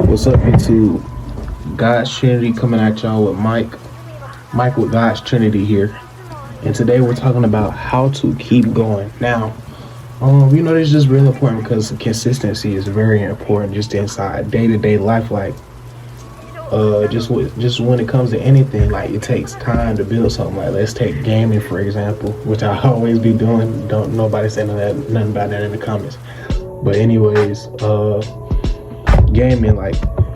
What's up, YouTube? God's Trinity coming at y'all with Mike with God's Trinity here. And today we're talking about how to keep going. Now, this is just real important because consistency is very important just inside day-to-day life. Like, just when it comes to anything, like it takes time to build something. Like, let's take gaming for example, which I always be doing. Don't nobody say nothing about that in the comments. But anyways, gaming, like,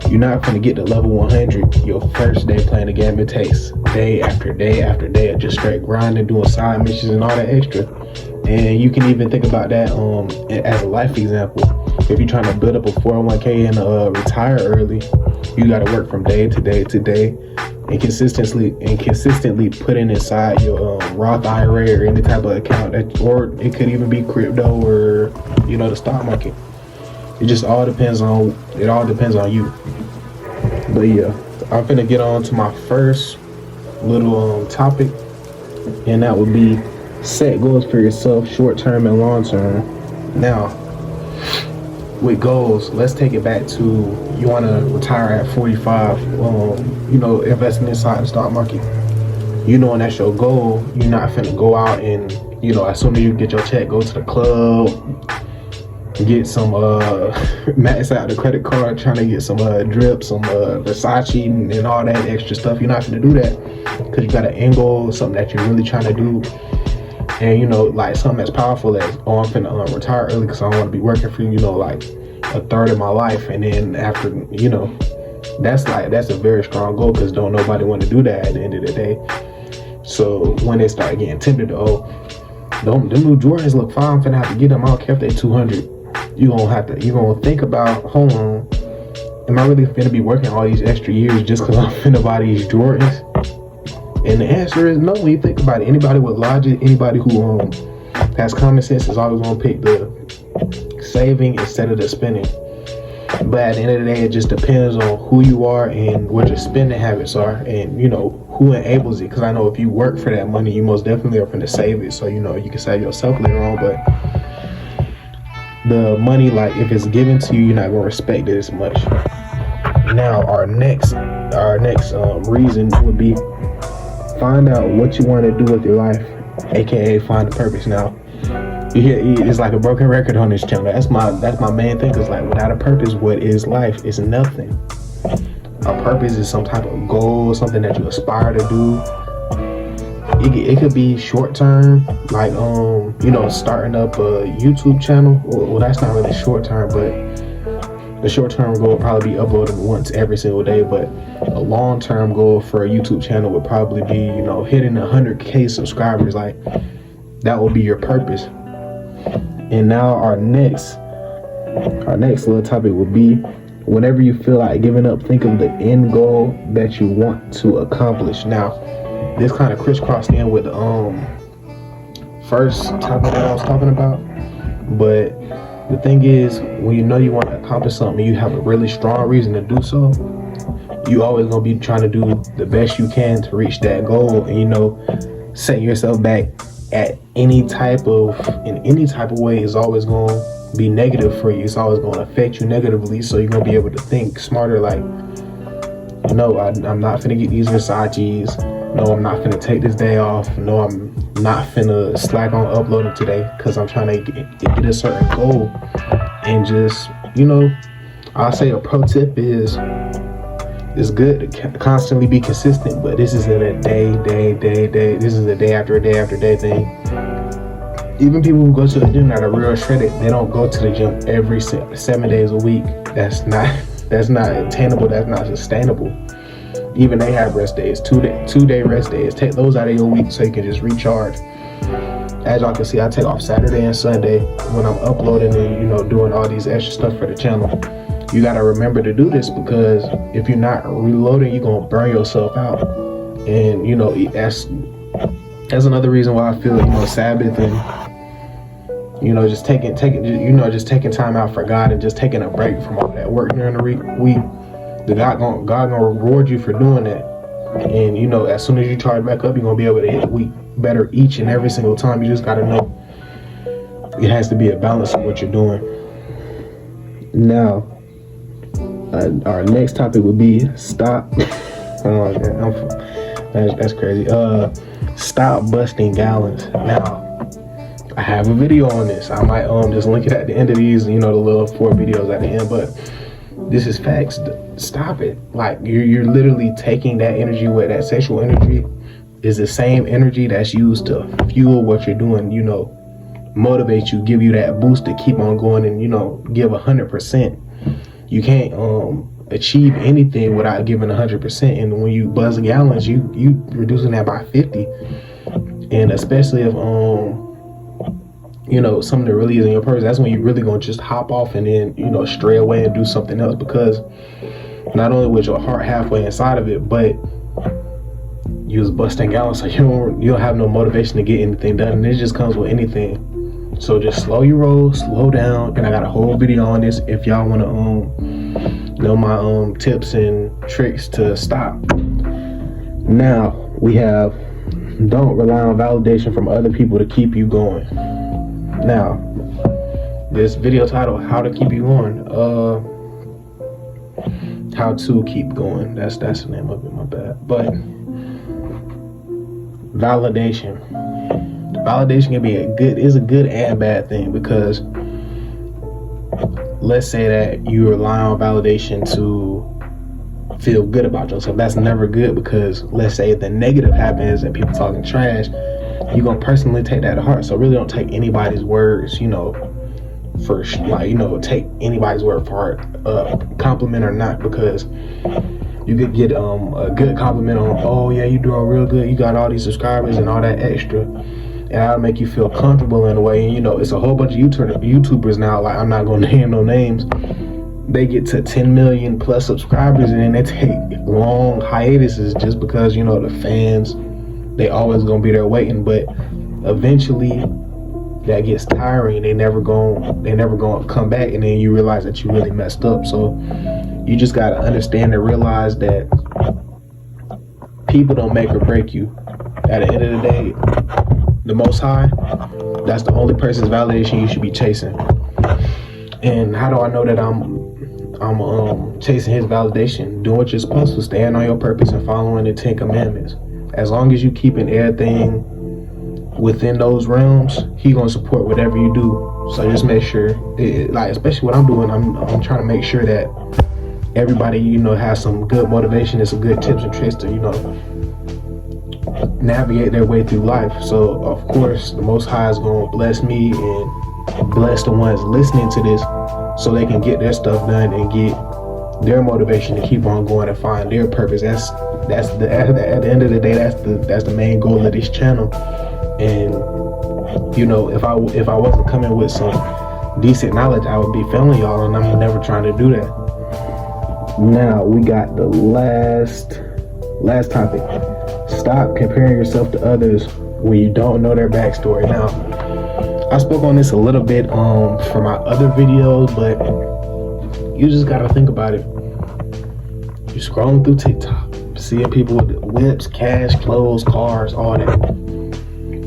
you're not gonna get to level 100 your first day playing the game. It takes day after day after day of just straight grinding, doing side missions and all that extra. And you can even think about that as a life example. If you're trying to build up a 401k and retire early, you got to work from day to day to day and consistently putting inside your Roth IRA or any type of account, or it could even be crypto or the stock market. It all depends on you. But yeah, I'm finna get on to my first little topic, and that would be set goals for yourself, short term and long term. Now, with goals, let's take it back to you want to retire at 45. Investing inside the stock market. And that's your goal. You're not finna go out and as soon as you get your check, go to the club, get some max out the credit card, trying to get some drip, some Versace and all that extra stuff. You're not gonna do that because you got an end goal, something that you're really trying to do. And like something as powerful as, I'm finna retire early because I don't want to be working for like a third of my life. And then after that's a very strong goal, because don't nobody want to do that at the end of the day. So when they start getting tempted to, them new Jordans look fine, I'm finna have to get them. I don't care if they 200. You're gonna think about, hold on, am I really finna be working all these extra years just because I'm finna buy these Jordans? And the answer is no. When you think about it, anybody with logic, anybody who has common sense is always gonna pick the saving instead of the spending. But at the end of the day, it just depends on who you are and what your spending habits are, and who enables it. Because I know if you work for that money, you most definitely are finna save it, so you can save yourself later on. But the money, like, if it's given to you, you're not gonna respect it as much. Now, our next reason would be find out what you want to do with your life, aka find a purpose. Now, it's like a broken record on this channel. That's my main thing. Cause like, without a purpose, what is life? It's nothing. A purpose is some type of goal, something that you aspire to do. It could be short term, like starting up a YouTube channel. Well, that's not really short term, but the short term goal would probably be uploading once every single day. But a long term goal for a YouTube channel would probably be hitting 100k subscribers. Like, that would be your purpose. And now our next little topic would be, whenever you feel like giving up, think of the end goal that you want to accomplish. Now, this kind of crisscrossed in with the first topic that I was talking about. But the thing is, when you want to accomplish something, you have a really strong reason to do so, you always gonna be trying to do the best you can to reach that goal. And setting yourself back at in any type of way is always gonna be negative for you. It's always gonna affect you negatively. So you're gonna be able to think smarter, like, no, I'm not finna get these Versace's. No, I'm not finna take this day off. No, I'm not finna slack on uploading today because I'm trying to get a certain goal. And just, I'll say a pro tip is, it's good to constantly be consistent, but this isn't a day. This is a day after day thing. Even people who go to the gym that are real shredded, they don't go to the gym every 7 days a week. That's not attainable. That's not sustainable. Even they have rest days, 2-day rest days. Take those out of your week so you can just recharge. As y'all can see, I take off Saturday and Sunday when I'm uploading and doing all these extra stuff for the channel. You gotta remember to do this, because if you're not reloading, you're gonna burn yourself out. And that's another reason why I feel Sabbath and just taking time out for God and just taking a break from all that work during the week. God gonna reward you for doing that. And as soon as you charge back up, you're gonna be able to hit the week better each and every single time. You just gotta know it has to be a balance of what you're doing. Now, Our next topic would be stop. Oh man, that's crazy. Stop busting gallons. Now, I have a video on this. I might just link it at the end of these, the little 4 videos at the end, but this is facts. Stop it. Like, you're literally taking that energy, where that sexual energy is the same energy that's used to fuel what you're doing, motivate you, give you that boost to keep on going and, give 100%. You can't achieve anything without giving 100%. And when you buzz gallons, you reducing that by 50. And especially if something that really is in your purpose, that's when you're really gonna just hop off and then stray away and do something else, because not only with your heart halfway inside of it, but you was busting gallons, so you don't have no motivation to get anything done. And it just comes with anything. So just slow your roll, slow down. And I got a whole video on this if y'all want to know my tips and tricks to stop. Now we have, don't rely on validation from other people to keep you going. Now, this video title, how to keep you going, how to keep going, that's the name of it, my bad. But validation can be a good and bad thing, because let's say that you rely on validation to feel good about yourself. That's never good, because let's say the negative happens and people talking trash, you're gonna personally take that to heart. So really don't take anybody's words, take anybody's word for heart, compliment or not, because you could get a good compliment on, oh yeah, you doing real good, you got all these subscribers and all that extra, and that'll make you feel comfortable in a way. And it's a whole bunch of YouTubers now, like, I'm not gonna name no names, they get to 10 million plus subscribers and then they take long hiatuses just because the fans, they always gonna be there waiting. But eventually that gets tiring. They never gonna come back, and then you realize that you really messed up. So you just gotta understand and realize that people don't make or break you. At the end of the day, the Most High, that's the only person's validation you should be chasing. And how do I know that I'm chasing his validation? Doing what you're supposed to, staying on your purpose and following the 10 commandments. As long as you keeping everything within those realms, he gonna support whatever you do. So just make sure, especially what I'm doing, I'm trying to make sure that everybody has some good motivation and some good tips and tricks to navigate their way through life. So of course the Most High is gonna bless me and bless the ones listening to this, so they can get their stuff done and get their motivation to keep on going and find their purpose. At the end of the day, that's the main goal of this channel. And if I wasn't coming with some decent knowledge, I would be failing y'all, and I'm never trying to do that. Now we got the last topic. Stop comparing yourself to others when you don't know their backstory. Now, I spoke on this a little bit for my other videos, but you just gotta think about it. You're scrolling through TikTok, seeing people with whips, cash, clothes, cars, all that.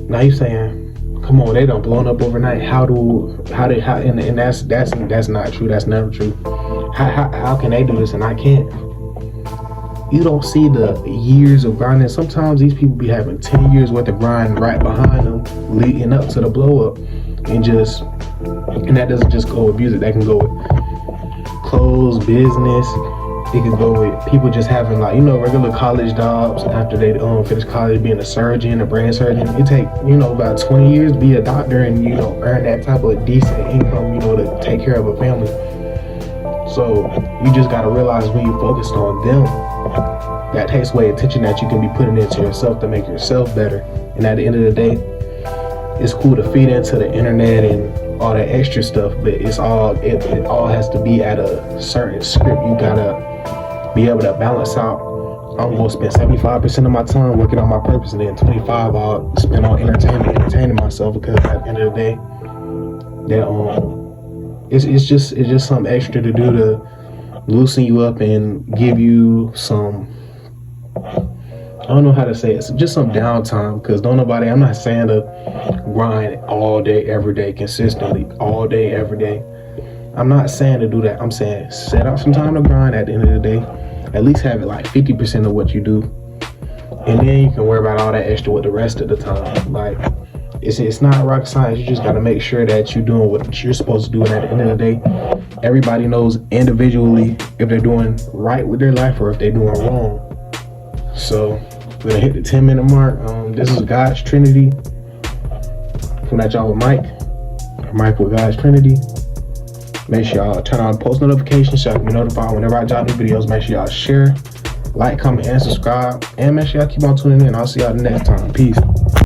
Now you're saying, come on, they done blown up overnight. And that's not true. That's never true. How can they do this and I can't? You don't see the years of grinding. Sometimes these people be having 10 years worth of grind right behind them, leading up to the blow up. And that doesn't just go with music. That can go with clothes, business. It could go with people just having regular college jobs after they finish college, being a surgeon, a brain surgeon. It take about 20 years to be a doctor and earn that type of decent income to take care of a family. So you just gotta realize when you focused on them, that takes away attention that you can be putting into yourself to make yourself better. And at the end of the day, it's cool to feed into the internet and all that extra stuff, but it all has to be at a certain script. You gotta be able to balance out. I'm gonna spend 75% of my time working on my purpose, and then 25 I'll spend on entertaining myself, because at the end of the day, that it's just something extra to do to loosen you up and give you some, I don't know how to say it, just some downtime. Because I'm not saying to grind all day every day consistently, all day every day. I'm not saying to do that. I'm saying set out some time to grind at the end of the day. At least have it like 50% of what you do. And then you can worry about all that extra with the rest of the time. Like, it's not rocket science. You just got to make sure that you're doing what you're supposed to do. And at the end of the day, everybody knows individually if they're doing right with their life or if they're doing wrong. So we're gonna hit the 10-minute mark. This is God's Trinity. Coming at y'all with Mike with God's Trinity. Make sure y'all turn on post notifications so y'all can be notified whenever I drop new videos. Make sure y'all share, like, comment, and subscribe. And make sure y'all keep on tuning in. I'll see y'all the next time. Peace.